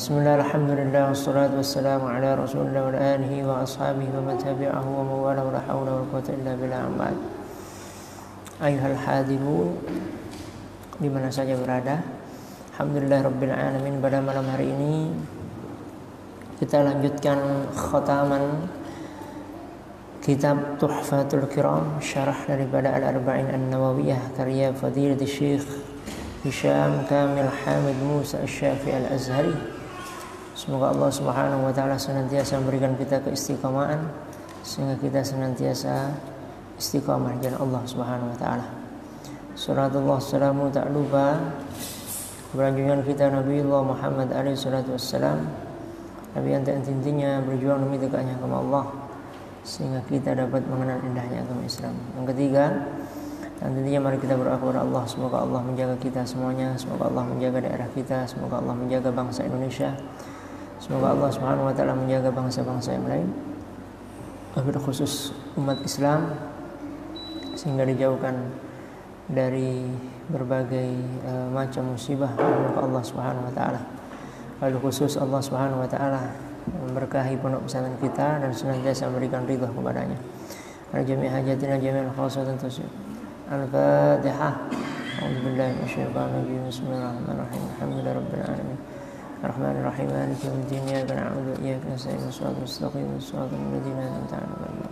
Bismillah, alhamdulillah, wassalatu wassalamu ala rasulillah wa ala alihi wa ashabihi wa man tabi'ahu wa mawala wa la hawla wa la quwwata illa billah amma'ad. Ayuhal hadirun, di mana saja berada, alhamdulillah rabbil alamin. Pada malam hari ini kita lanjutkan khataman kitab Tuhfatul Kiram, syarah daripada Al-Arba'in An-Nawawiyah karya Fadilatul Syekh Hisham Kamil Hamid Musa Asy-Syafi'i Al-Azhari. Semoga Allah Subhanahu wa taala senantiasa memberikan kita keistiqomahan sehingga kita senantiasa istiqamah di jalan Allah Subhanahu wa taala. Salatullah salamu tak lupa berjunjungan kita Nabiullah Muhammad alaihi salatu wassalam, Nabi yang tak intinya berjuang demi dekatnya kepada Allah sehingga kita dapat mengenal indahnya agama Islam. Yang ketiga, dan tentunya mari kita berdoa kepada Allah, semoga Allah menjaga kita semuanya, semoga Allah menjaga daerah kita, semoga Allah menjaga bangsa Indonesia, semoga Allah Subhanahu wa taala menjaga bangsa-bangsa yang lain, wabil khusus umat Islam, sehingga dijauhkan dari berbagai macam musibah dari Allah Subhanahu wa taala. Wabil khusus Allah Subhanahu wa taala memberkahi pondok pesantren kita dan senantiasa memberikan ridha kepadanya. Ala jami' hajatina jami'al khawasatan tusib. Al-Fatihah. A'udzubillahi minasyaitonir rajim. Bismillahirrahmanirrahim. Alhamdulillahi rabbil alamin. Ar-Rahmanir Rahim. Maliki yaumiddin. Iyyaka na'budu wa iyyaka nasta'in. Shiratal mustaqim. Shiratal ladzina an'amta 'alaihim.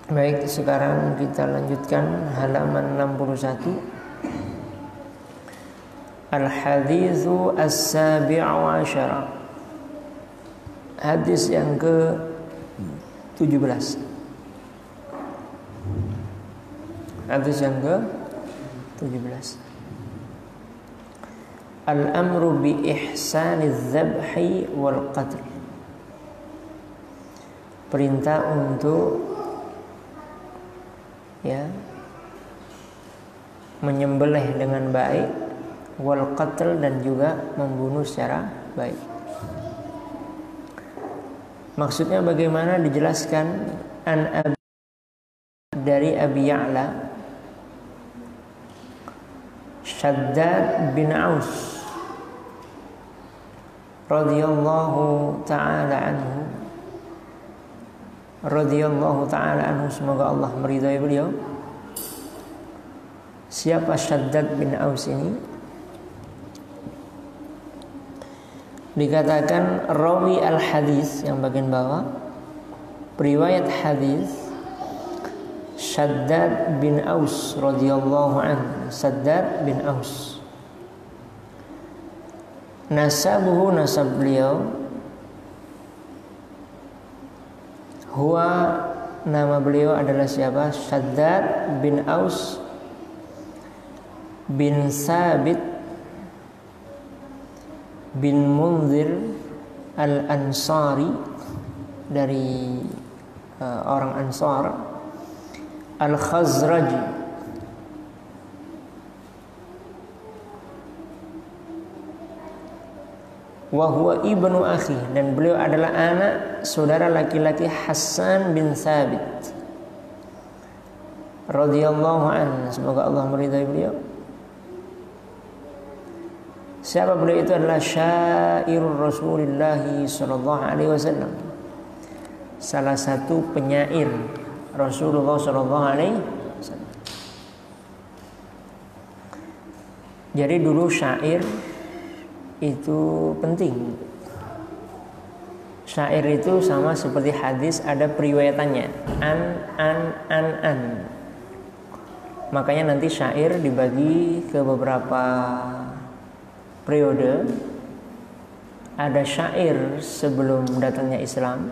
Baik, sekarang kita lanjutkan halaman 61. Al-Haditsu As-Sabi'u Asyara. Hadis yang ke-17. Hadis yang ke-17. Al-amru bi ihsaniz zabhi wal qatl. Perintah untuk menyembelih dengan baik, wal qatl, dan juga membunuh secara baik. Maksudnya bagaimana dijelaskan dari Abi Ya'la Shaddad bin Aus radhiyallahu ta'ala anhu, semoga Allah meridai beliau. Siapa Shaddad bin Aus ini? Dikatakan rawi al-hadis, yang bagian bawah, periwayat hadis Shaddad bin Aus radhiyallahu anhu. Shaddad bin Aus. Nasabuhu, nasab beliau, huwa, nama beliau adalah siapa? Shaddad bin Aus bin Sabit bin Munzir al-Ansari, dari orang Ansar, al-Khazraji, wa huwa ibnu akhi, dan beliau adalah anak saudara laki-laki Hasan bin Thabit radhiyallahu anhu, semoga Allah meridai beliau. Siapa beliau itu? Adalah syairur Rasulullah sallallahu alaihi wasallam, salah satu penyair Rasulullah sallallahu alaihi wasallam. Jadi dulu syair itu penting. Syair itu sama seperti hadis, ada periwayatannya, an. Makanya nanti syair dibagi ke beberapa periode. Ada syair sebelum datangnya Islam,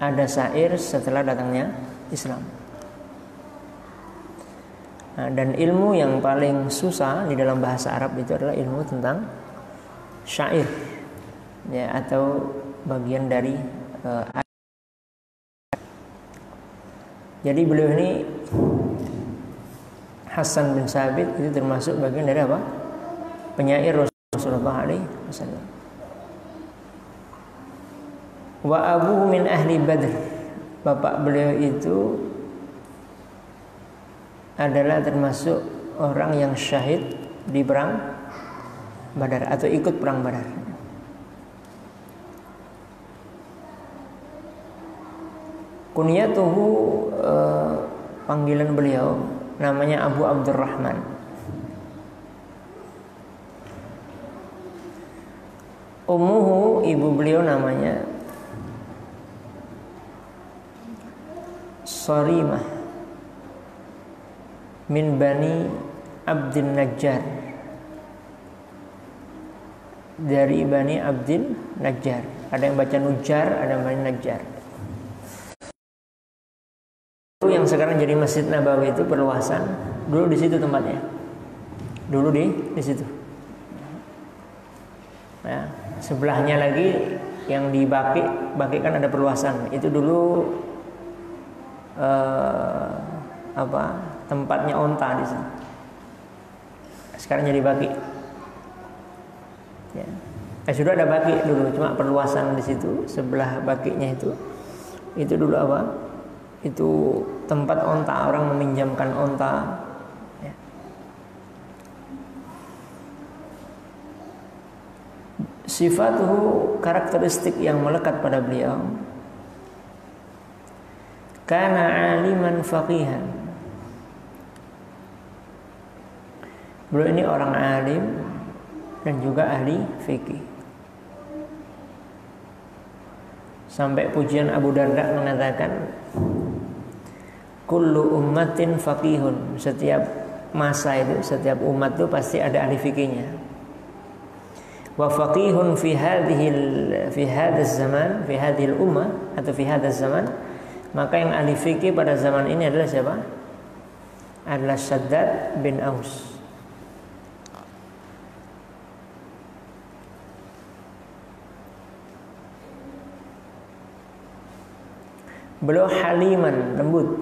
ada syair setelah datangnya Islam. Nah, dan ilmu yang paling susah di dalam bahasa Arab itu adalah ilmu tentang syair, atau bagian dari jadi beliau ini Hasan bin Sabit itu termasuk bagian dari apa? Penyair Rasulullah alaihi wasallam. Wa abuhu min ahli Badr. Bapak beliau itu adalah termasuk orang yang syahid di perang Badar atau ikut perang Badar. Kunyatuhu, panggilan beliau namanya Abu Abdurrahman. Ummuhu, ibu beliau namanya Sarimah min Bani Abdin Najjar, dari Bani Abdin Najjar. Ada yang baca Nujar, ada yang Bani Najjar. Yang sekarang jadi Masjid Nabawi itu perluasan, dulu di situ tempatnya. Dulu di situ. Ya, sebelahnya lagi yang di Baki kan ada perluasan. Itu dulu tempatnya onta di situ. Sekarang jadi Baki. Ya. Sudah ada Baki dulu, cuma perluasan di situ sebelah Bakinya itu dulu apa? Itu tempat onta, orang meminjamkan onta. Ya. Sifatuhu, karakteristik yang melekat pada beliau, kana aliman faqihan. Beliau ini orang alim dan juga ahli fikih. Sampai pujian Abu Darda mengatakan, kullu ummatin faqihun. Setiap masa itu, setiap umat itu pasti ada ahli fikihnya. Wa faqihun fi hadzal zaman, fi hadzal ummah atau fi hadzal zaman. Maka yang ahli fikih pada zaman ini adalah siapa? Adalah Shaddad bin Aus. Beliau haliman, lembut.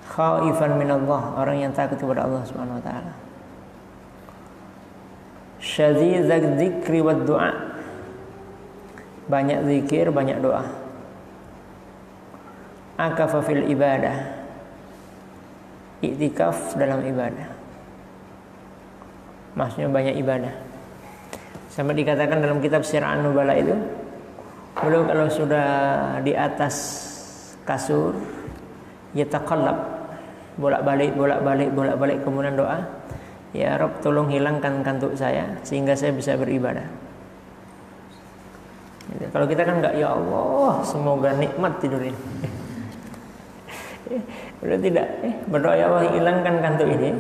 Khaifan minallah, orang yang takut kepada Allah Subhanahu wa taala. Syadzidz dzikri wad du'a, banyak zikir, banyak doa. Akafa fil ibadah, iktikaf dalam ibadah. Maksudnya banyak ibadah. Sampai dikatakan dalam kitab Sirah An-Nubala itu, beliau kalau sudah di atas kasur, yataqallab, bolak-balik kemudian doa, ya Rabb tolong hilangkan kantuk saya sehingga saya bisa beribadah. Kalau kita kan enggak, ya Allah semoga nikmat tidur ini. Beliau tidak, berdoa ya Allah hilangkan kantuk ini.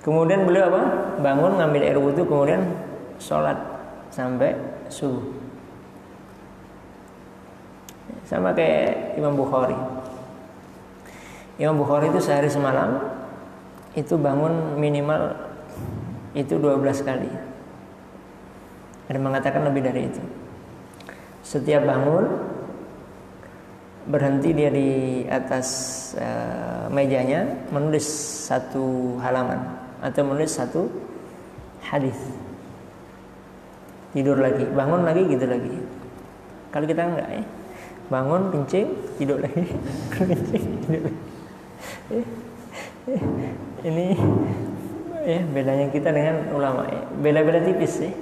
Kemudian beliau apa? Bangun, ngambil air wudu, kemudian sholat sampai subuh. Sama kayak Imam Bukhari. Imam Bukhari itu sehari semalam itu bangun minimal itu 12 kali. Ada mengatakan lebih dari itu. Setiap bangun berhenti dia di atas mejanya menulis satu halaman atau menulis satu hadis. Tidur lagi, bangun lagi, gitu lagi. Kalau kita enggak ya, bangun kencing, tidur lagi, kencing, tidur lagi. Ini ya bedanya kita dengan ulama ya. Beda-beda tipis ya.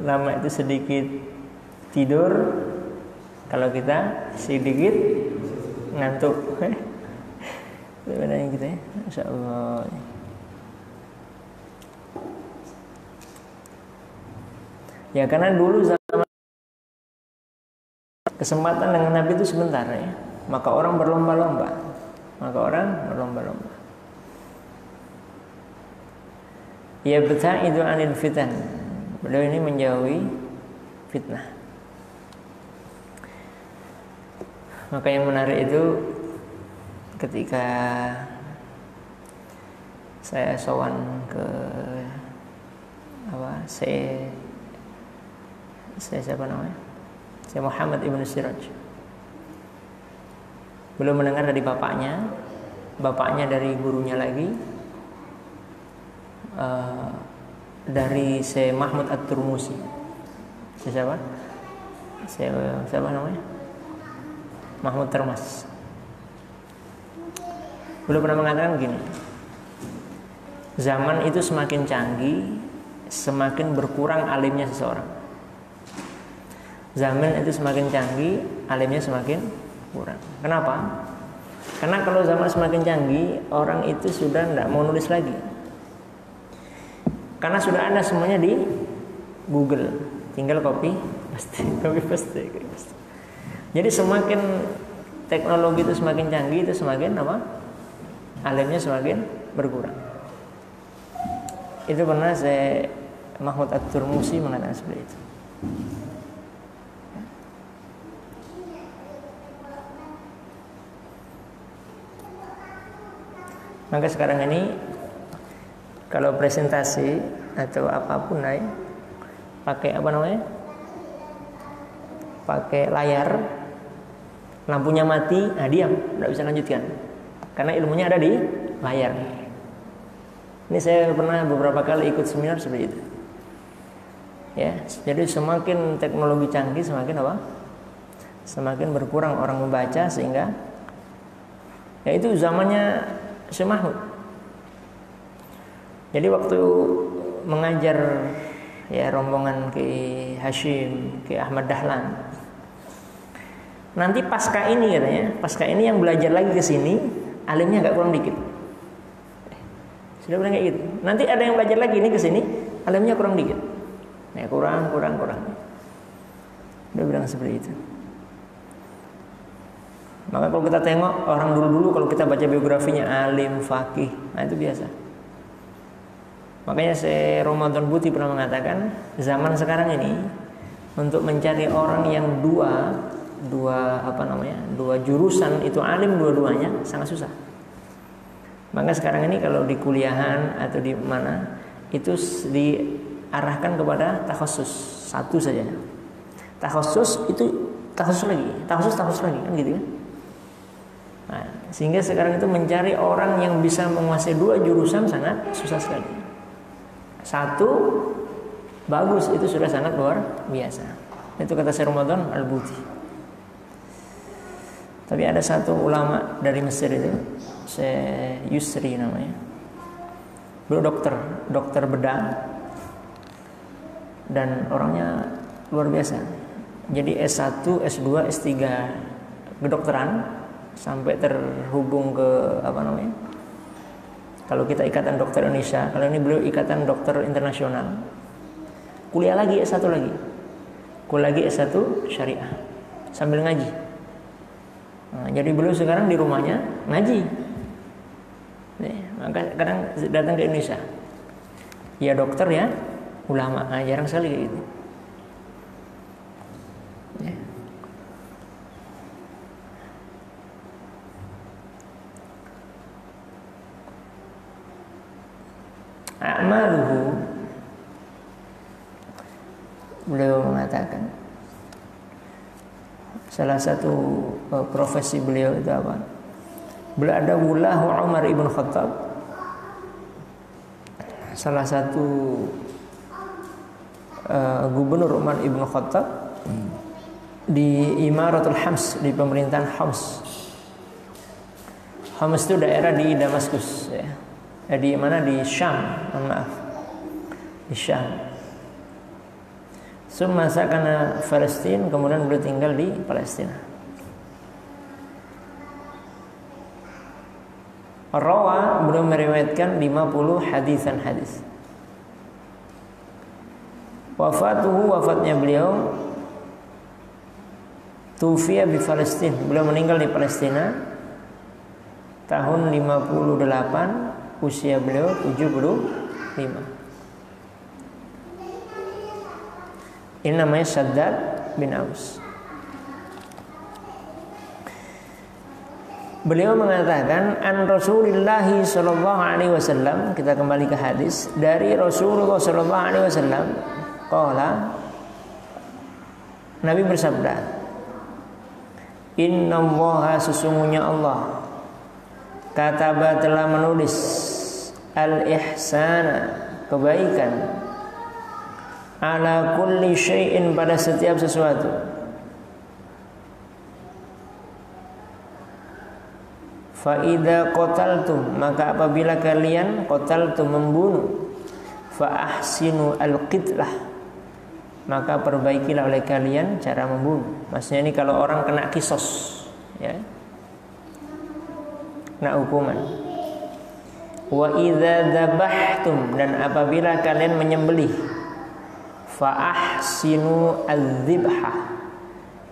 Ulama itu sedikit tidur, kalau kita sedikit ngantuk. Bedanya kita ya, Masya Allah. Ya karena dulu zaman kesempatan dengan Nabi itu sebentar ya, maka orang berlomba-lomba. Ya itu anil fitan. Beliau ini menjauhi fitnah. Maka yang menarik itu ketika saya sowan ke saya siapa namanya? Saya Muhammad ibn Siraj. Belum mendengar dari bapaknya dari gurunya lagi, dari Syekh Mahmud At-Turmusi. Siapa? siapa namanya? Mahmud Termas. Beliau pernah mengatakan gini, zaman itu semakin canggih, semakin berkurang alimnya seseorang. Zaman itu semakin canggih, alimnya semakin kurang. Kenapa? Karena kalau zaman semakin canggih, orang itu sudah tidak mau nulis lagi. Karena sudah ada semuanya di Google, tinggal copy paste. Jadi semakin teknologi itu semakin canggih, itu semakin apa? Alimnya semakin berkurang. Itu pernah Mahmud At-Turmusi mengatakan seperti itu. Maka sekarang ini kalau presentasi atau apapun pakai apa namanya? Pakai layar, lampunya mati, diam, tidak bisa lanjutkan. Karena ilmunya ada di layar. Ini saya pernah beberapa kali ikut seminar seperti itu. Ya, jadi semakin teknologi canggih, semakin apa? Semakin berkurang orang membaca, sehingga ya itu zamannya Syekh Mahmud. Jadi waktu mengajar ya rombongan ke Hashim, ke Ahmad Dahlan. Nanti pasca ini katanya, pasca ini yang belajar lagi ke sini, alimnya agak kurang dikit. Sudah bilang kayak gitu. Nanti ada yang belajar lagi ini ke sini, alimnya kurang dikit. Ya kurang. Dia bilang seperti itu. Maka kalau kita tengok orang dulu-dulu, kalau kita baca biografinya alim, faqih, nah itu biasa. Makanya Ramadan Buti pernah mengatakan, zaman sekarang ini untuk mencari orang yang dua jurusan itu alim dua-duanya sangat susah. Maka sekarang ini kalau di kuliahan atau di mana itu diarahkan kepada takhasus satu saja. Takhasus itu takhasus lagi kan gitu kan. Nah, sehingga sekarang itu mencari orang yang bisa menguasai dua jurusan sangat susah sekali. Satu bagus itu sudah sangat luar biasa. Itu kata Syekh Ramadan Al-Buti. Tapi ada satu ulama dari Mesir itu, Syekh Yusri namanya. Beliau dokter bedah dan orangnya luar biasa. Jadi S1, S2, S3 kedokteran sampai terhubung ke kalau kita Ikatan Dokter Indonesia, kalau ini beliau Ikatan Dokter Internasional. Kuliah lagi S1 lagi. Kuliah lagi S1 Syariah sambil ngaji. Nah, jadi beliau sekarang di rumahnya ngaji. Nih, maka kadang datang ke Indonesia. Ya dokter ya, ulama. Nah, jarang sekali kayak gitu. Ya. A'maluhu, beliau mengatakan salah satu profesi beliau itu apa? Beliau ada wulahu Umar ibn Khattab, salah satu gubernur Umar ibn Khattab di Imaratul Hams, di pemerintahan Hams. Hams itu daerah di Damaskus ya. Di mana? Di Syam, di Syam. Summa sakana Palestina, kemudian beliau tinggal di Palestina. Rawa, beliau meriwayatkan 50 hadis. Wafatnya beliau tufiya di Palestina, beliau meninggal di Palestina tahun 58, usia beliau 75. Ini namanya Shaddad bin Aus. Beliau mengatakan an Rasulullah sallallahu alaihi wasallam, kita kembali ke hadis dari Rasulullah sallallahu alaihi wasallam, qala, Nabi bersabda, innallaha, sesungguhnya Allah, kataba, telah menulis al-ihsana, kebaikan, ala kulli syai'in, pada setiap sesuatu, Fa idza qataltum, maka apabila kalian qataltum membunuh, fa ahsinu al-qitlah, maka perbaikilah oleh kalian cara membunuh. Maksudnya ini kalau orang kena kisos, ya, kena hukuman. Wa idza dzabhtum, dan apabila kalian menyembelih, fa ahsinu al-dzibha,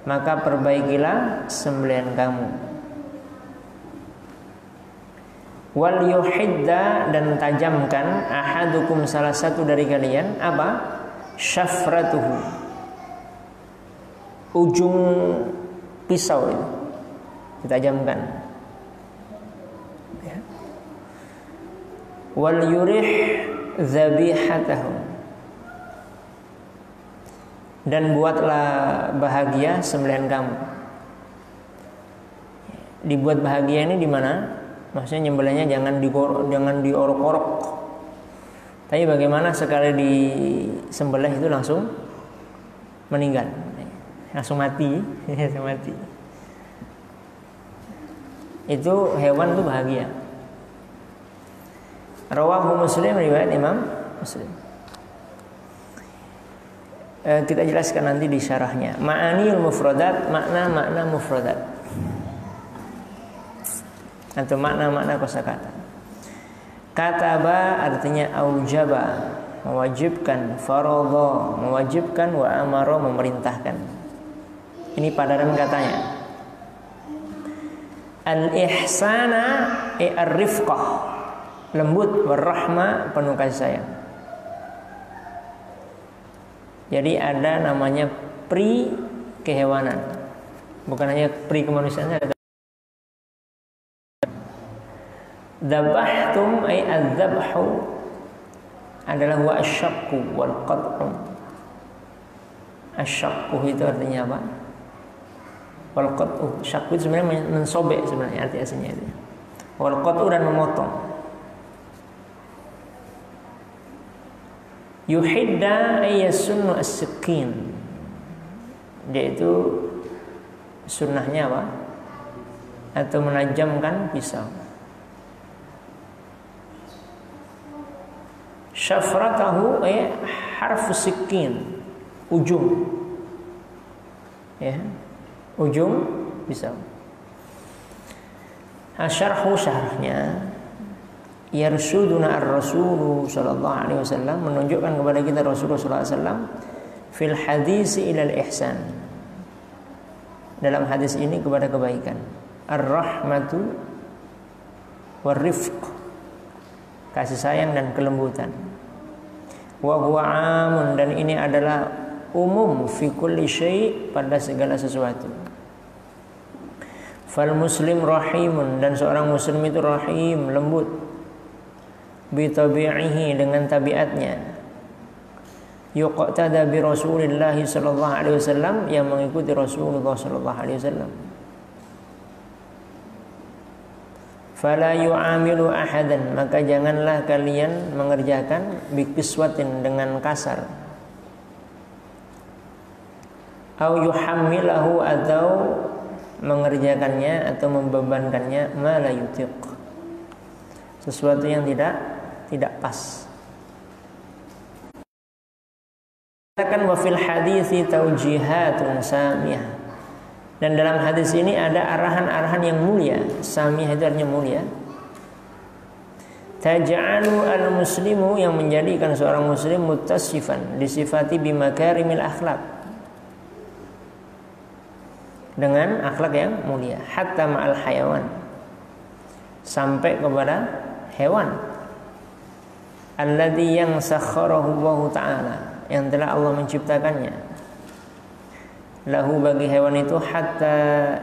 maka perbaikilah sembelihan kamu. Wal yuhidda, dan tajamkan ahadukum, salah satu dari kalian, apa? Syafratuhu, ujung pisau itu ditajamkan, ya. Wal yurih dzabihatahu, dan buatlah bahagia sembelihan kamu. Dibuat bahagia ini di mana? Maksudnya nyembelihnya jangan diorok-orok. Tapi bagaimana sekali disembelih itu langsung meninggal, langsung mati, langsung mati. Itu hewan itu bahagia. Rawahu Muslim, riwayat Imam Muslim. Kita jelaskan nanti di syarahnya. Ma'anil mufradat, makna-makna mufradat, atau makna-makna kosakata. Kataba artinya aujaba, mewajibkan, faradha, mewajibkan, wa amara, memerintahkan. Ini padanan katanya. Al-ihsana ar-rifqah, lembut, warahmah, penuh kasih sayang. Jadi ada namanya pri kehewanan, bukan hanya pri kemanusiaan. Dzabhtum ay adzabhu adalah wa asyaqqu wal qat'u. Asyaqqu itu artinya apa? Wal qat'u, syaqqu itu sebenarnya mensobek, sebenarnya arti aslinya itu. Wal qat'u, dan memotong. Yuhidda ay yasunnu as-sikin, yaitu sunnahnya apa? Atau menajamkan pisau. Syafratahu ay harfu sikin, ujung, ya, ujung pisau. Syarhu, syarahnya, yarsuduna ar-rasulu sallallahu alaihi wasallam, menunjukkan kepada kita Rasulullah sallallahu alaihi wasallam fil hadisi ilal ihsan, dalam hadis ini kepada kebaikan, ar-rahmatu war-rifq, kasih sayang dan kelembutan. Wa huwa amun, dan ini adalah umum, fi kulli syai', pada segala sesuatu. Fal muslim rahimun, dan seorang muslim itu rahim, lembut, bi tabi'ihi, dengan tabiatnya. Yuqtada bi Rasulillah sallallahu alaihi wasallam, yang mengikuti Rasulullah sallallahu alaihi wasallam. Fala yu'amilu ahadan, maka janganlah kalian mengerjakan bikiswatin, dengan kasar. Au yuhammilahu, atau mengerjakannya atau membebankannya, ma la yutiq, sesuatu yang tidak pas. Katakan wa fil hadisi taujihatun samiyah, dan dalam hadis ini ada arahan-arahan yang mulia. Samiyah itu artinya mulia. Taj'alu al-muslimu, yang menjadikan seorang muslim muttasifan, disifati bimakarimil akhlak, dengan akhlak yang mulia, hatta ma'al hayawan, sampai kepada hewan. Alladzi yang sakharahu Allah Ta'ala, yang telah Allah menciptakannya. Lahu, bagi hewan itu, hatta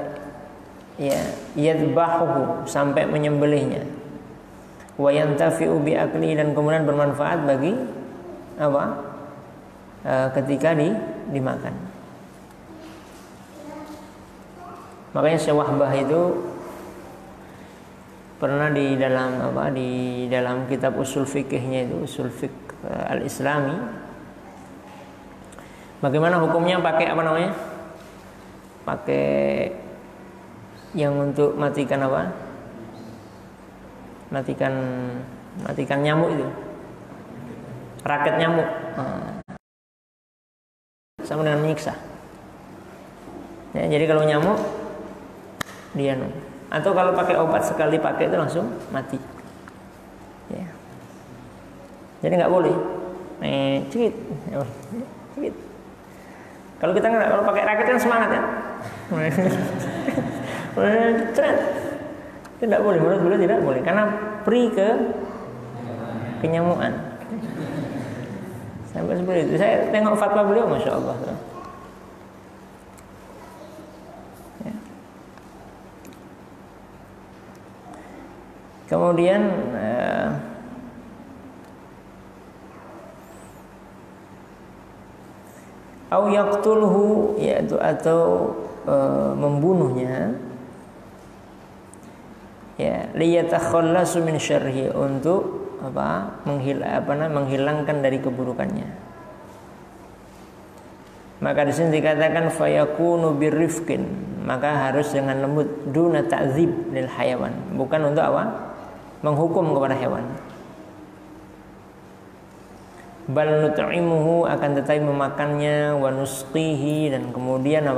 ya yadbahuhu, sampai menyembelihnya. Wa yantafi'u bi akli, dan kemudian bermanfaat bagi apa? Ketika dimakan. Makanya Syekh Wahbah itu pernah di dalam kitab usul fikihnya itu, usul fiqh al-islami, bagaimana hukumnya pakai apa namanya? Pakai yang untuk matikan apa? matikan nyamuk itu, raket nyamuk. Sama dengan menyiksa. Ya, jadi kalau nyamuk dia atau kalau pakai obat sekali pakai itu langsung mati. Ya. Jadi nggak boleh. Cekit. Cekit. Kalau kita nggak, kalau pakai raket kan semangat ya. Tidak boleh, menurut beliau tidak boleh karena pri kenyamuan. Sampai seperti itu. Saya tengok fatwa beliau, masya Allah. Ya. Kemudian au yaqtulhu, yaitu atau membunuhnya, ya, liyatakhallasu min syarri, untuk menghilangkan dari keburukannya. Maka di sini dikatakan fayakunu birrifqin, maka harus dengan lembut, duna ta'dzib lil hayawan, bukan untuk menghukum kepada hewan. Bal nut'imuhu, akan tetapi memakannya, wa nusqihi, dan kemudian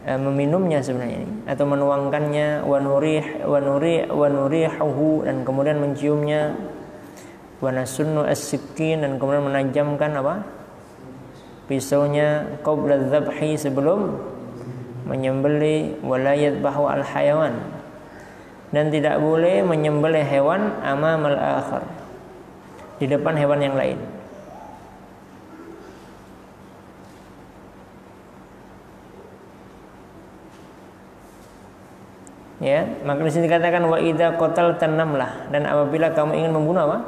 meminumnya sebenarnya ini, atau menuangkannya, wa nurihuhu, dan kemudian menciumnya, wa nasunnu as-sikkin, dan kemudian menajamkan pisaunya, qabla dzabhi, sebelum menyembelih, wa la yadbahu al-hayawan, dan tidak boleh menyembelih hewan amamal akhar, di depan hewan yang lain. Ya, maka di sini dikatakan wa idza qataltan namlah, dan apabila kamu ingin membunuh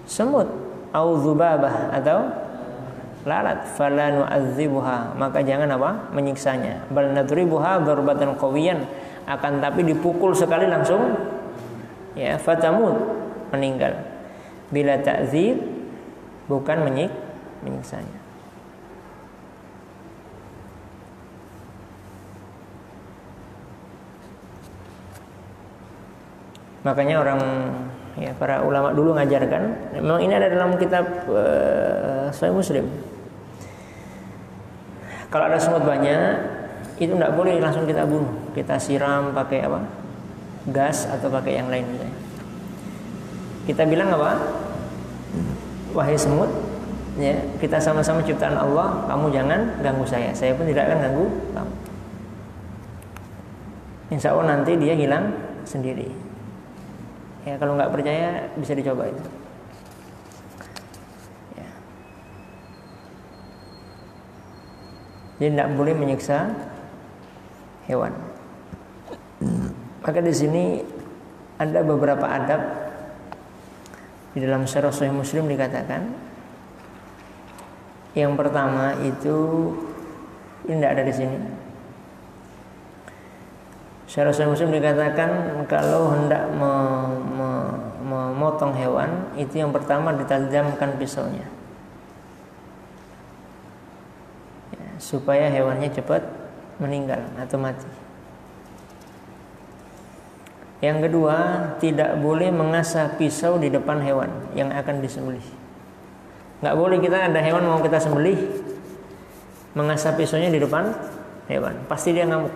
semut, au dzubabah, atau lalat, fala nu'adzibuha, maka jangan menyiksanya, bal nadribuha darbatan qawiyan, akan tapi dipukul sekali langsung, ya, fatamut, meninggal, bila ta'dzib, bukan menyiksanya. Makanya para ulama dulu ngajarkan, memang ini ada dalam kitab Sahih Muslim. Kalau ada semut banyak, itu tidak boleh langsung kita bunuh, kita siram pakai gas atau pakai yang lain. Kita bilang wahai semut, ya, kita sama-sama ciptaan Allah, kamu jangan ganggu saya pun tidak akan ganggu kamu. Insya Allah nanti dia hilang sendiri. Ya, kalau nggak percaya bisa dicoba itu. Ya. Jadi tidak boleh menyiksa hewan. Maka di sini ada beberapa adab di dalam Syarah Sahih Muslim dikatakan. Yang pertama itu ini tidak ada di sini. Syarah Sahih Muslim dikatakan kalau hendak memotong hewan, itu yang pertama ditajamkan pisaunya, ya, supaya hewannya cepat meninggal atau mati. Yang kedua, tidak boleh mengasah pisau di depan hewan yang akan disembelih. Nggak boleh kita ada hewan mau kita sembelih, mengasah pisaunya di depan hewan, pasti dia ngamuk.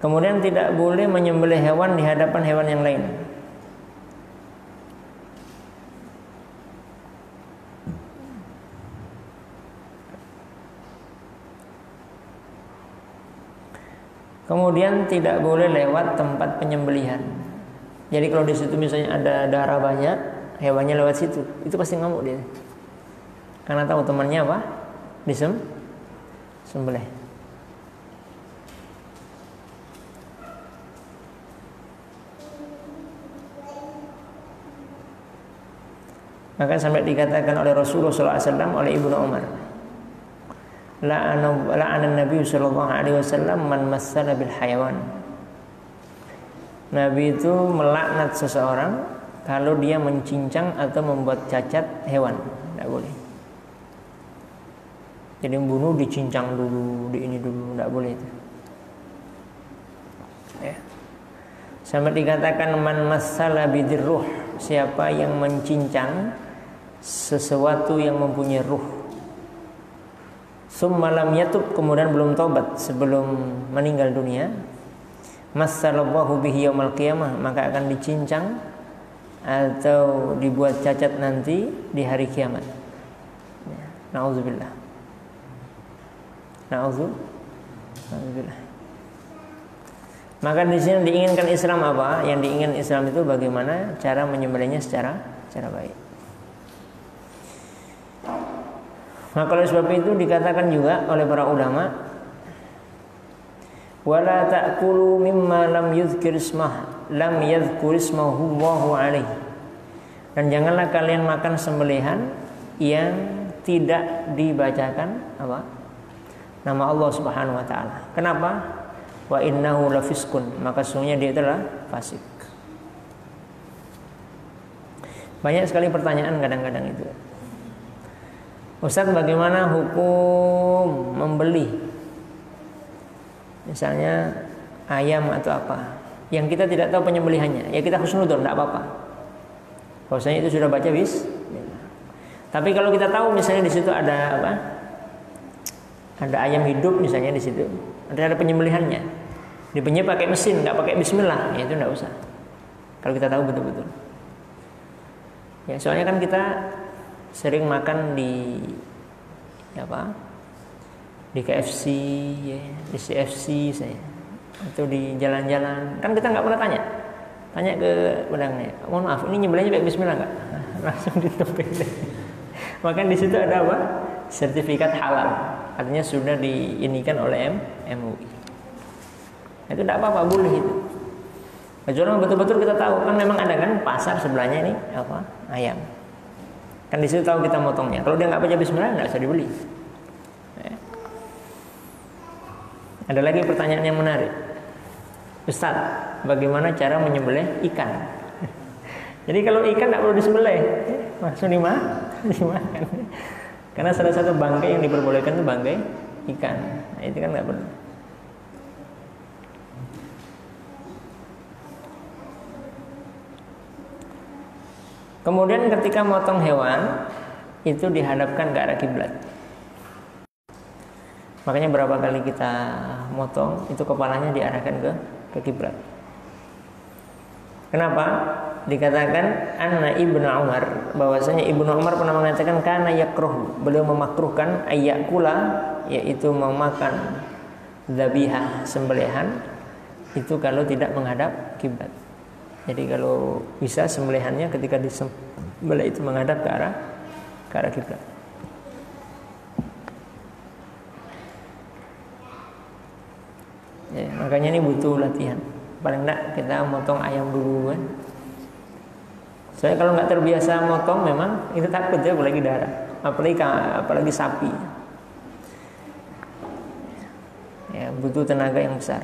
Kemudian tidak boleh menyembelih hewan di hadapan hewan yang lain. Kemudian tidak boleh lewat tempat penyembelihan. Jadi kalau di situ misalnya ada darah banyak, hewannya lewat situ, itu pasti ngamuk dia. Karena tahu temannya disembelih. Maka sampai dikatakan oleh Rasulullah SAW oleh Ibnu Umar, la'ana Nabi SAW man massala bil hayawan. Nabi itu melaknat seseorang kalau dia mencincang atau membuat cacat hewan. Tidak boleh. Jadi membunuh dicincang dulu, di ini dulu, tidak boleh itu. Sampai dikatakan man massala bidirruh, siapa yang mencincang sesuatu yang mempunyai ruh. Summa lam yatub, kemudian belum taubat sebelum meninggal dunia. Massalallahu bihi yaumal qiyamah, maka akan dicincang atau dibuat cacat nanti di hari kiamat. Nauzubillah. Nauzubillah. Maka di sini diinginkan Islam apa? Yang diinginkan Islam itu bagaimana cara menyembelihnya secara baik. Maka oleh sebab itu dikatakan juga oleh para ulama, wala ta'kulu mimma lam yuzkir ismahu Allahu alaihi. Dan janganlah kalian makan sembelihan yang tidak dibacakan apa? Nama Allah Subhanahu wa taala. Kenapa? Wa innahu lafiskun, maka sesungguhnya dia adalah fasik. Banyak sekali pertanyaan kadang-kadang itu. Ustaz, bagaimana hukum membeli misalnya ayam atau apa yang kita tidak tahu penyembelihannya? Ya kita husnudzon, tidak apa-apa. Bahwasanya itu sudah baca Tapi kalau kita tahu misalnya di situ ada apa? Ada ayam hidup misalnya di situ. Ada penyembelihannya. Dipenyembelih pakai mesin, nggak pakai bismillah, ya itu nggak usah. Kalau kita tahu betul-betul. Ya soalnya kan kita sering makan di apa? Di KFC, ya, di CFC saya, atau di jalan-jalan. Kan kita nggak pernah tanya ke pedangnya. Mohon maaf, ini nyembelihnya pakai bismillah nggak? Langsung ditempelin. Maka di situ ada apa? Sertifikat halal. Artinya sudah diinikan oleh MUI. Itu tidak apa-apa, boleh itu. Kecuali betul-betul kita tahu kan memang ada kan pasar sebelahnya ini apa? Ayam. Kan di situ tahu kita motongnya. Kalau dia nggak baca bismillah nggak bisa dibeli. Ya. Ada lagi pertanyaan yang menarik. Ustaz, bagaimana cara menyembelih ikan? Jadi kalau ikan tidak perlu disembelih, langsung dimakan. Karena salah satu bangkai yang diperbolehkan itu bangkai ikan. Nah, itu kan nggak perlu. Kemudian ketika motong hewan itu dihadapkan ke arah kiblat. Makanya berapa kali kita motong itu kepalanya diarahkan ke kiblat. Kenapa? Dikatakan anna Ibnu Umar, bahwasanya Ibnu Umar pernah mengatakan kana yakruh, beliau memakruhkan ayyakula, yaitu memakan dzabihah, sembelihan itu kalau tidak menghadap kiblat. Jadi kalau bisa sembelihannya ketika disembelih itu menghadap ke arah kiblat. Ya, makanya ini butuh latihan. Paling enggak kita motong ayam dulu kan. Soalnya kalau nggak terbiasa motong memang itu takut ya, apalagi darah, apalagi sapi. Ya, butuh tenaga yang besar.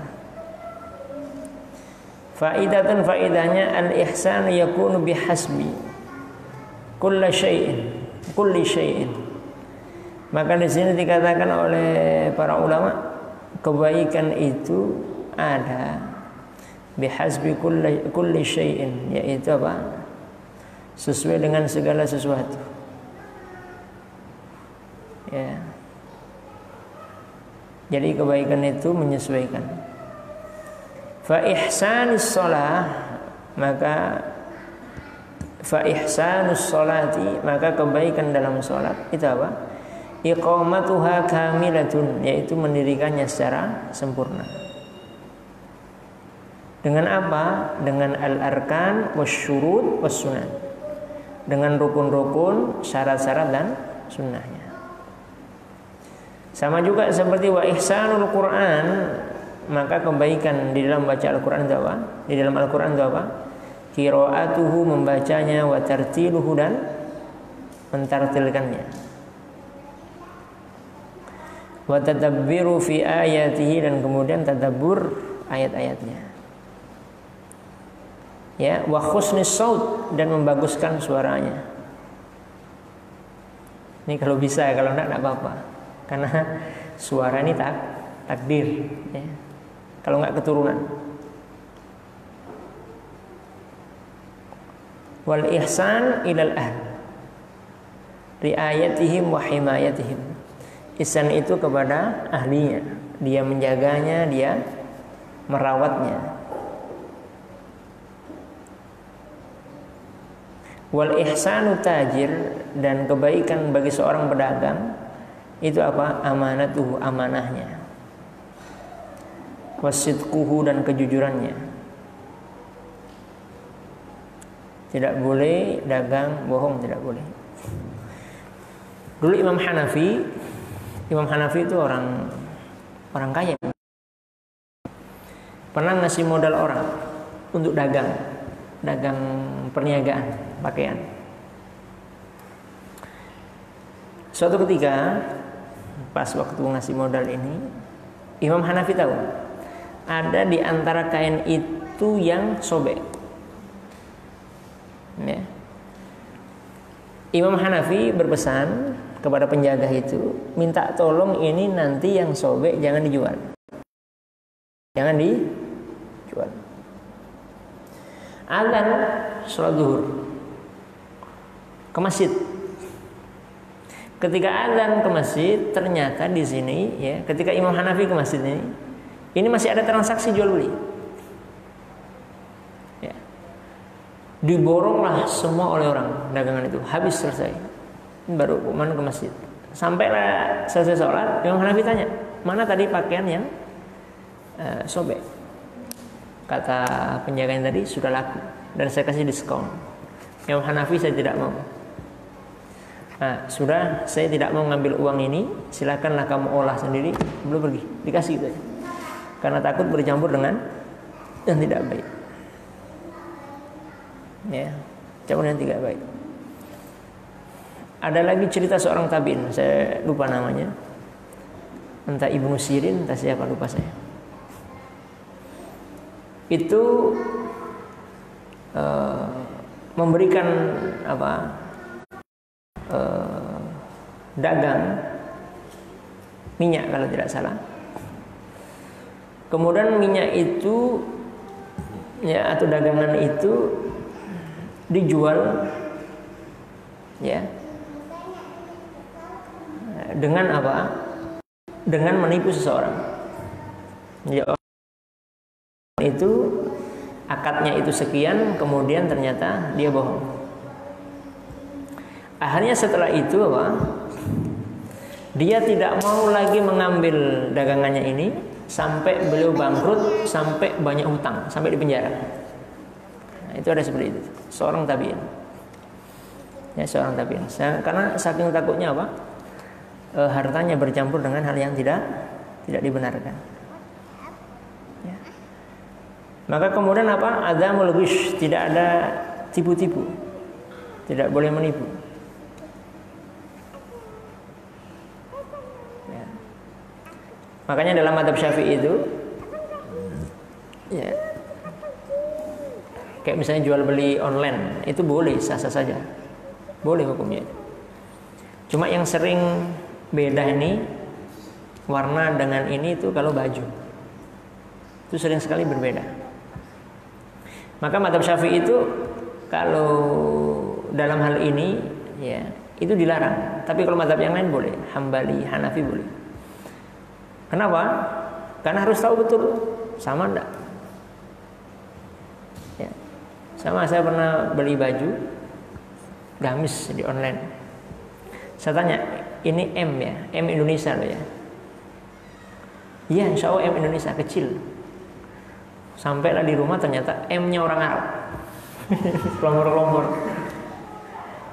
Faidahnya al-ihsan yakunu bihasbi kulli syai'in. Maka di sini dikatakan oleh para ulama kebaikan itu ada bihasbi kulli syai'in, yaitu apa? Sesuai dengan segala sesuatu. Ya. Jadi kebaikan itu menyesuaikan. Fa ihsanus shalah, maka fa ihsanus sholati, maka kebaikan dalam salat itu apa? Iqamatuha kamilatun, yaitu mendirikannya secara sempurna. Dengan apa? Dengan al-arkan wasyurut wassunan. Dengan rukun-rukun, syarat-syarat dan sunnahnya. Sama juga seperti wa ihsanul Quran, maka kebaikan di dalam baca Al-Quran itu apa? Di dalam Al-Quran itu apa? Qiraatuhu, membacanya, wa tartiluhu, dan mentartilkannya. Wa tadabbiru fi ayatihi, dan kemudian tadabbur ayat-ayatnya. Ya, wa khusnis saut, dan membaguskan suaranya. Ini kalau bisa, kalau enggak apa-apa. Karena suara ini takdir, ya. Kalau enggak keturunan. Wal ihsan ilal ahl, riayatihim wa himayatihim. Ihsan itu kepada ahlinya, dia menjaganya, dia merawatnya. Wal ihsanu tajir, dan kebaikan bagi seorang pedagang itu apa? Amanatuhu, amanahnya. Wasidquhu, dan kejujurannya. Tidak boleh dagang bohong, tidak boleh. Dulu Imam Hanafi itu orang kaya. Pernah ngasih modal orang untuk dagang perniagaan pakaian. Suatu ketika pas waktu ngasih modal ini, Imam Hanafi tahu ada di antara kain itu yang sobek. Ya. Imam Hanafi berpesan kepada penjaga itu, minta tolong ini nanti yang sobek jangan dijual. Jangan dijual. Azan sholat zuhur ke masjid. Ketika azan ke masjid, ternyata di sini ya, ketika Imam Hanafi ke masjid ini masih ada transaksi jual beli. Ya. Diboronglah semua oleh orang dagangan itu, habis selesai. Baru kemana ke masjid. Sampailah selesai sholat, Imam Hanafi tanya, mana tadi pakaian yang sobek? Kata penjaga yang tadi, sudah laku dan saya kasih diskon. Imam Hanafi, saya tidak mau. Nah, sudah, saya tidak mau ngambil uang ini, silakanlah kamu olah sendiri, belum pergi, dikasih gitu aja. Karena takut bercampur dengan dan tidak baik. Ya, campur dan tidak baik. Ada lagi cerita seorang tabi'in, saya lupa namanya, entah Ibnu Sirin, entah siapa, lupa saya. Itu memberikan dagang minyak kalau tidak salah. Kemudian minyak itu ya, atau dagangan itu dijual ya dengan apa? Dengan menipu seseorang. Ya, itu akadnya itu sekian, kemudian ternyata dia bohong. Akhirnya setelah itu apa? Dia tidak mau lagi mengambil dagangannya ini sampai beliau bangkrut, sampai banyak hutang, sampai di penjara. Nah, itu ada seperti itu. Seorang tabi'in. Ya, seorang tabi'in. Karena saking takutnya apa? Hartanya bercampur dengan hal yang tidak dibenarkan. Ya. Maka kemudian apa? Adzamul ghish, tidak ada tipu-tipu. Tidak boleh menipu. Ya. Makanya dalam mazhab Syafi'i itu ya, kayak misalnya jual beli online itu boleh, sah-sah saja. Boleh hukumnya. Cuma yang sering beda ini warna dengan ini itu kalau baju. Itu sering sekali berbeda. Maka mazhab Syafi'i itu kalau dalam hal ini ya itu dilarang. Tapi kalau mazhab yang lain boleh, Hambali, Hanafi boleh. Kenapa? Karena harus tahu betul sama enggak. Ya. Sama, saya pernah beli baju gamis di online. Saya tanya, ini M ya, M Indonesia loh ya. Iya, insya Allah M Indonesia, kecil. Sampailah di rumah ternyata M-nya orang Arab. Kelompor-kelompor.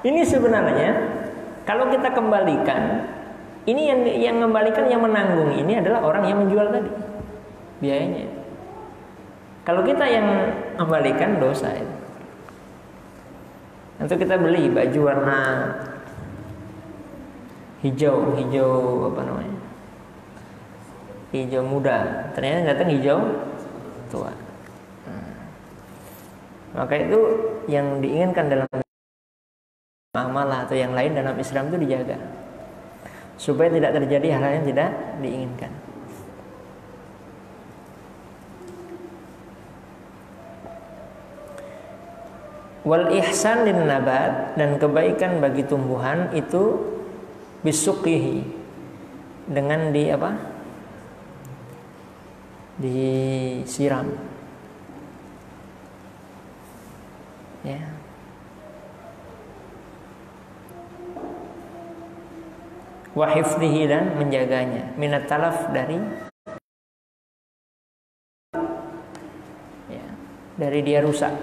Ini sebenarnya kalau kita kembalikan, ini yang mengembalikan, yang menanggung ini adalah orang yang menjual tadi biayanya. Kalau kita yang kembalikan, dosa itu. Nanti kita beli baju warna hijau apa namanya? Hijau muda. Ternyata datang hijau tua. Maka itu yang diinginkan dalam amalah atau yang lain dalam Islam itu dijaga supaya tidak terjadi hal-hal yang tidak diinginkan. Wal ihsan lin nabat, dan kebaikan bagi tumbuhan itu bisuqihi, dengan di apa? Disiram. Ya. Wa hifdhihi, dan menjaganya, minat talaf, dari dia rusak.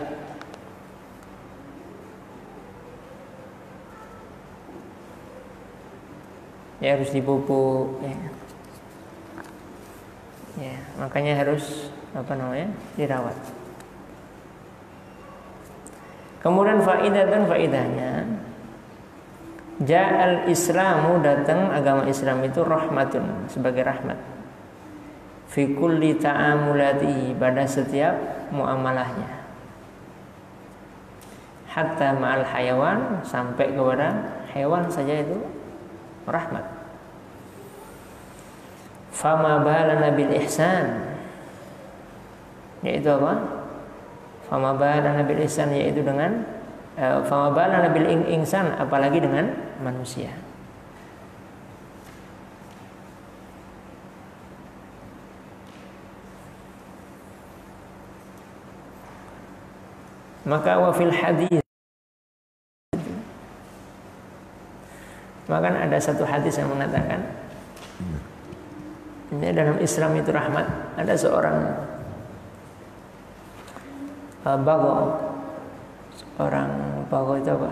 Ya, harus dipupuk ya. Ya, makanya harus dirawat. Kemudian faidahnya, ja'al islamu, datang agama Islam itu rahmatun, sebagai rahmat, fi kulli ta'amulatihi, pada setiap muamalahnya, hatta ma'al hayawan, sampai kepada hewan saja itu rahmat. Fama balana bil ihsan, yaitu apa? Fama balana bil ihsan, yaitu dengan fama balana bil insan, apalagi dengan manusia. Maka wa fil hadis, maka ada satu hadis yang mengatakan ini dalam Islam itu rahmat. Ada seorang bago itu apa?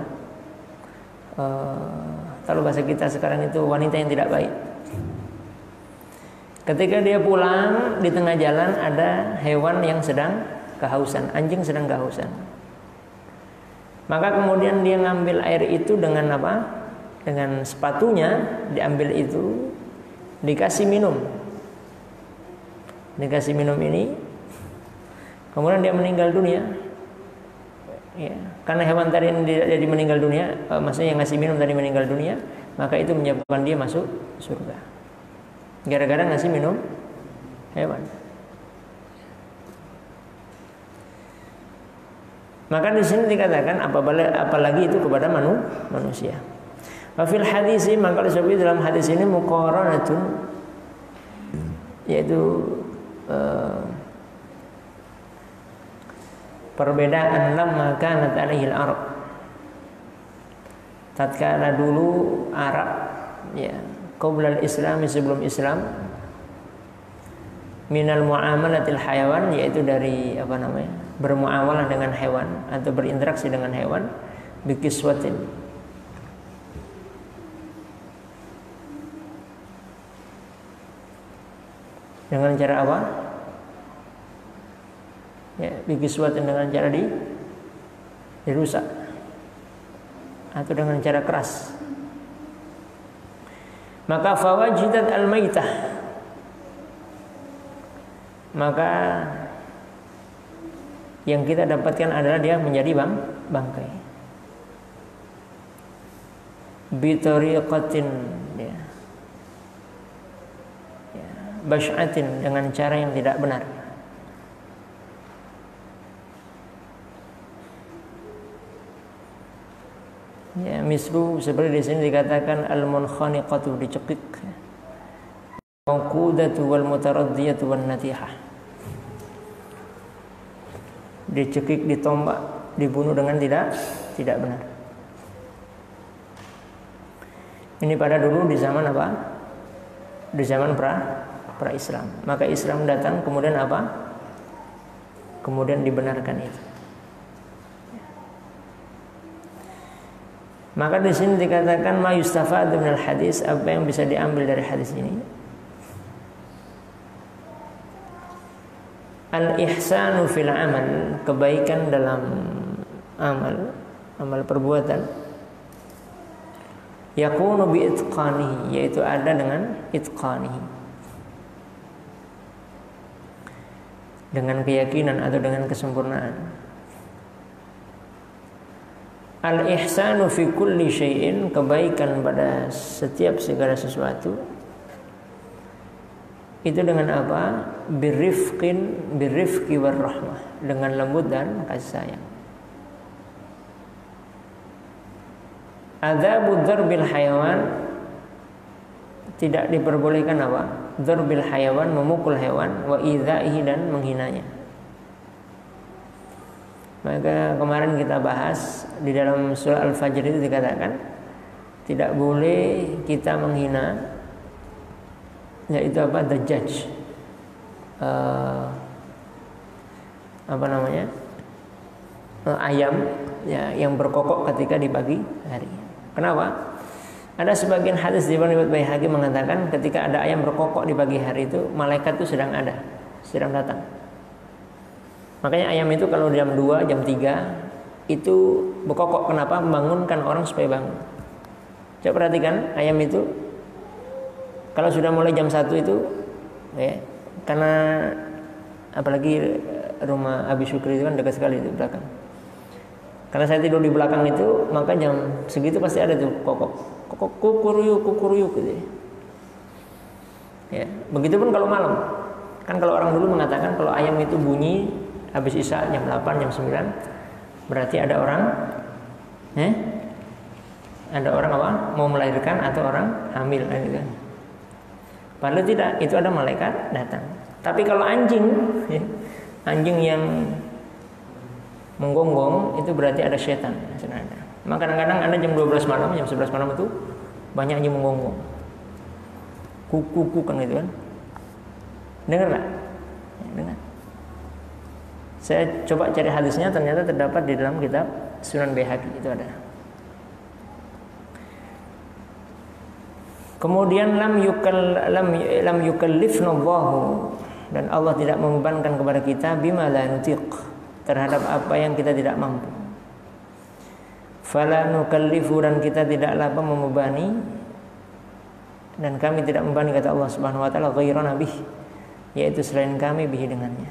Kalau bahasa kita sekarang itu wanita yang tidak baik. Ketika dia pulang, di tengah jalan ada hewan yang sedang kehausan, anjing sedang kehausan. Maka kemudian dia ngambil air itu dengan apa? Dengan sepatunya, diambil itu, dikasih minum. Dikasih minum ini, kemudian dia meninggal dunia. Ya, karena hewan tadi tidak jadi meninggal dunia, maksudnya yang ngasih minum tadi meninggal dunia, maka itu menyebabkan dia masuk surga. Gara-gara ngasih minum hewan. Maka di sini dikatakan apalagi itu kepada manusia. Wa fil hadis, maka disebut dalam hadis ini muqaranatun, yaitu perbedaan lamma kanat alaihil Arab, tatkala dulu Arab, ya, qablal Islam, sebelum Islam, minal muamalatil hayawan, yaitu dari bermuamalah dengan hewan atau berinteraksi dengan hewan, bikiswatin, dengan cara apa? Ya, bikiswatin, dengan cara dirusak atau dengan cara keras. Maka fawajidat al-maitah, maka yang kita dapatkan adalah dia menjadi bangkai. Bitariqatin, ya, basy'atin, dengan cara yang tidak benar. Ya, mislu seperti di sini dikatakan al-munkhaniqatu, dicekik, mauqudatu wal mutaraddiyatu wan natihah, dicekik, ditombak, dibunuh dengan tidak benar. Ini pada dulu di zaman apa? Di zaman pra Islam. Maka Islam datang, kemudian apa? Kemudian dibenarkan itu. Maka di sini dikatakan ma yustafadu minal hadis, apa yang bisa diambil dari hadis ini? Al-ihsanu fil amal, kebaikan dalam amal perbuatan, yakunu bi itqanihi, yaitu ada dengan itqanihi, dengan keyakinan atau dengan kesempurnaan. Al-ihsanu fi kulli syai'in, kebaikan pada setiap segala sesuatu, itu dengan apa? Birrifqi war rahmah, dengan lembut dan kasih sayang. Adzabu dzarbil hayawan, tidak diperbolehkan apa? Dzarbil hayawan, memukul hewan, wa idzaihi, dan menghinanya. Maka kemarin kita bahas di dalam surah Al-Fajr itu dikatakan tidak boleh kita menghina, yaitu apa? The judge, ayam ya, yang berkokok ketika di pagi hari. Kenapa? Ada sebagian hadis di riwayat Baihaqi mengatakan ketika ada ayam berkokok di pagi hari itu, malaikat itu sedang datang. Makanya ayam itu kalau jam 2, jam 3 itu berkokok. Kenapa? Membangunkan orang supaya bangun. Coba perhatikan ayam itu kalau sudah mulai jam 1 itu ya, karena apalagi rumah Abi Syukri itu kan dekat sekali di belakang. Karena saya tidur di belakang itu, maka jam segitu pasti ada tuh kokok kukuruyuk gitu ya. Begitupun kalau malam. Kan kalau orang dulu mengatakan kalau ayam itu bunyi habis isya jam 8, jam 9, berarti ada orang apa? Mau melahirkan atau orang hamil gitu. Padahal tidak, itu ada malaikat datang. Tapi kalau anjing ya, anjing yang menggonggong itu berarti ada setan sebenarnya. Maka kadang-kadang ada jam 12 malam, jam 11 malam itu banyak anjing menggonggong. Kuku kan gitu kan. Dengar enggak? Ya, dengar. Saya coba cari hadisnya, ternyata terdapat di dalam kitab Sunan Baihaqi, itu ada. Kemudian lam yukallifnallahu, dan Allah tidak membebankan kepada kita bima la nutiq, terhadap apa yang kita tidak mampu. Fala nukallifu, dan kita tidaklah membebani, dan kami tidak membebani, kata Allah Subhanahu wa taala, ghairana bih, yaitu selain kami bihi, dengannya.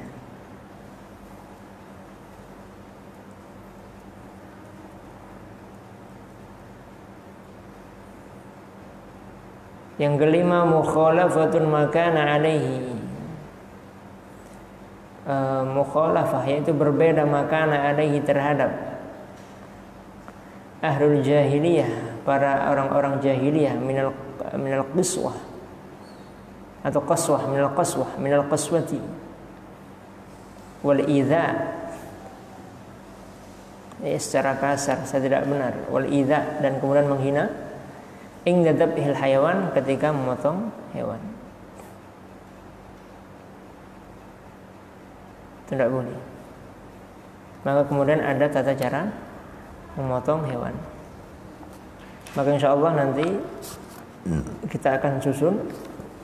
Yang kelima, mukhalafatun makana alaihi. Mukhalafah, yaitu berbeda makana alaihi, terhadap ahlul jahiliyah, para orang-orang jahiliyah, minal qiswah atau qaswah, minal qaswati wal idza, ya, secara kasar, saya tidak benar, wal idza, dan kemudian menghina, inda dzabhil hayawan, ketika memotong hewan. Tidak boleh. Maka kemudian ada tata cara memotong hewan. Maka insya Allah nanti kita akan susun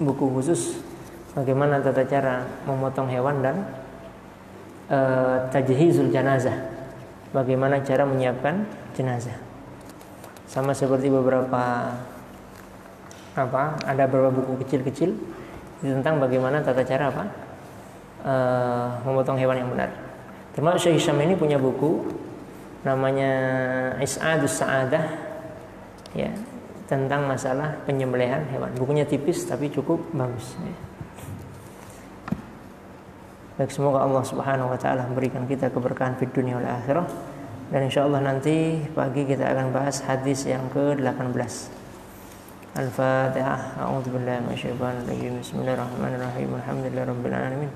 buku khusus bagaimana tata cara memotong hewan dan tajhizul janazah, bagaimana cara menyiapkan jenazah. Sama seperti beberapa ada beberapa buku kecil-kecil tentang bagaimana tata cara memotong hewan yang benar. Termasuk Syekh Hisham ini punya buku namanya Is'adus Sa'adah, ya, tentang masalah penyembelihan hewan. Bukunya tipis tapi cukup bagus, ya. Baik, semoga Allah Subhanahu wa taala memberikan kita keberkahan fid dunya wal akhirah. Dan insyaallah nanti pagi kita akan bahas hadis yang ke-18. Al-Fatihah. A'udzubillahi minasyaitonir rajim. Bismillahirrahmanirrahim. Alhamdulillahirabbil alamin.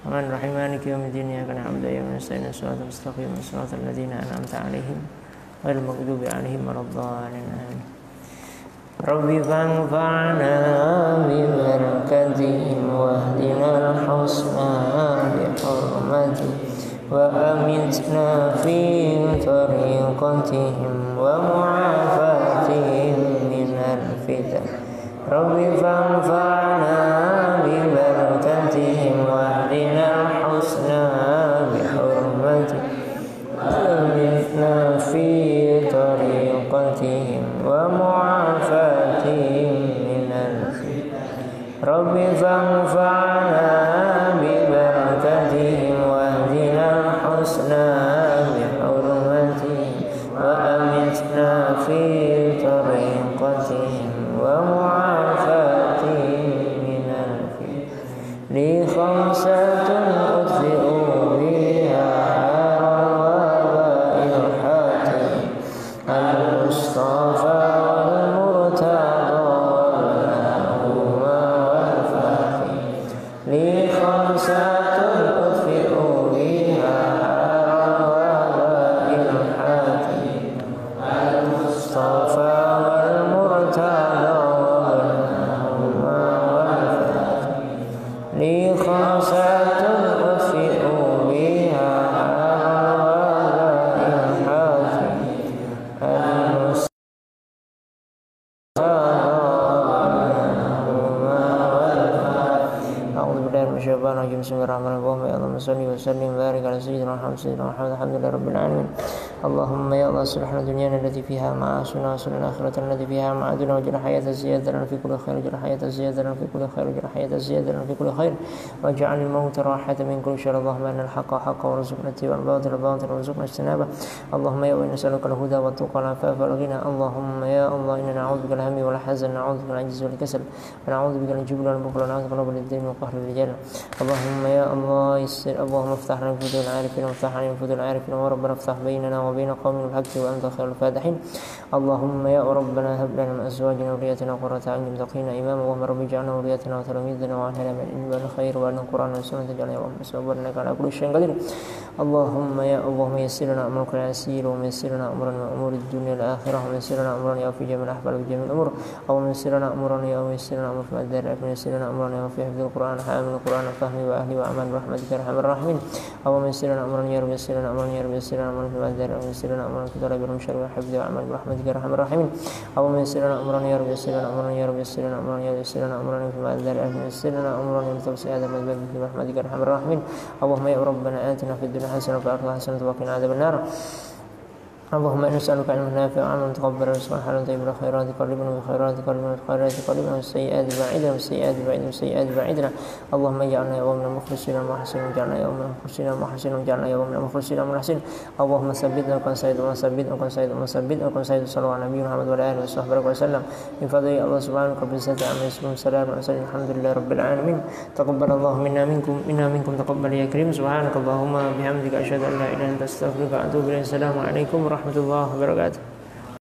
Arrahmanirrahim. Maliki yaumiddin. Iyyaka na'budu wa iyyaka nasta'in. Shiratal mustaqim. Shiratal ladzina an'amta 'alaihim ghairil maghdubi 'alaihim waladdallin. Amin. Rabbi fanfa'na bi barakatihim wahdina al-husna bi hurmatihim wa amitna fi tariqatihim wa mu'afatihim minal fitan. Rabbi fanfa'na bi barakatihim wahdina al-husna bi hurmatihim wa amitna fi tariqatihim wa mu'afatihim minal fitan. Rabbi fanfa'na bi barakatihim wahdina al-husna bi hurmatihim wa amitna fi tariqatihim wa mu'afatihim minal fitan. Li khamsatun utfi'u biha al-waba'i al-hatim al-mustafa الشيطان الرجيم بسم الله الرحمن الرحيم اللهم صل وسلم وبارك على سيدنا محمد الحمد لله رب العالمين. اللهم يا الله اصلح لنا دنيانا التي فيها معاشنا واصلح لنا آخرتنا التي فيها معادنا واجعل الحياة زيادة لنا في كل خير واجعل الحياة زيادة لنا في كل خير واجعل الحياة زيادة لنا في كل خير واجعل الموت راحة من كل شر. اللهم أن الحق حق وارزقنا اتباعه والباطل باطل وارزقنا اجتنابه. اللهم يا الله نسألك الهدى والتقى والعفاف والغنى. اللهم يا الله إنا نعوذ بك الهم والحزن نعوذ بك العجز والكسل ونعوذ بك الجبن والبخل ونعوذ بك من الدين وقهر الرجال. اللهم يا الله يسر. اللهم افتح لنا فتوح العارفين وافتح علينا فتوح العارفين وربنا افتح بيننا وبين قوم بالحق وأنت خير الفاتحين. اللهم يا ربنا هب لنا من أزواجنا وذرياتنا قرة أعين وارزقنا إماما. اللهم رب اجعلنا وذريتنا وتلاميذنا وأهلنا من العلم والخير وأن القرآن والسنة تجعلنا يا رب صبر إنك على كل شيء قدير. اللهم يا اللهم يسر لنا أمرك العسير ويسر لنا أمرنا من أمور الدنيا والآخرة ويسر لنا أمرنا في جميع الأحوال وجميع الأمور. اللهم يسر لنا أمرنا ويسر لنا أمر في الدار ويسر لنا أمرنا وفي حفظ القرآن حامل القرآن فهمه وأهله وأعمال برحمتك يا أرحم الراحمين. اللهم يسر لنا أمرنا يا رب يسر لنا أمرنا يا رب يسر لنا أمرنا في الدار ويسر لنا أمرنا في طلب الشر والحفظ وأعمال برحمتك يا أرحم الراحمين. اللهم يسر لنا أمرنا يا رب يسر لنا أمرنا يا رب يسر لنا أمرنا يا رب يسر لنا أمرنا في الدار ويسر لنا أمرنا لتوسع هذا المذبب في برحمتك يا أرحم الراحمين. اللهم يا ربنا آتنا في الدنيا حسنة وفي الآخرة حسنة وقنا عذاب النار. اللهم إنا نسألك علما نافعا وعملا متقبلا ورزقا حلالا طيبا خيرات قربنا بالخيرات قربنا بالخيرات قربنا والسيئات بعيدا والسيئات بعيدا والسيئات بعيدا. اللهم اجعلنا يومنا مخلصين محسنين واجعلنا يومنا مخلصين محسنين واجعلنا يومنا مخلصين محسنين. اللهم ثبتنا وكن سيد وثبتنا وكن سيد وثبتنا وكن سيد صلى الله على نبينا محمد وعلى آله وصحبه وسلم بفضل الله سبحانه رب العزة عما يصفون سلام وسلام الحمد لله رب العالمين. تقبل الله منا منكم تقبل يا كريم. سبحانك اللهم وبحمدك أشهد أن لا إله إلا أنت أستغفرك وأتوب إليك. السلام عليكم ورحمة الله وبركاته.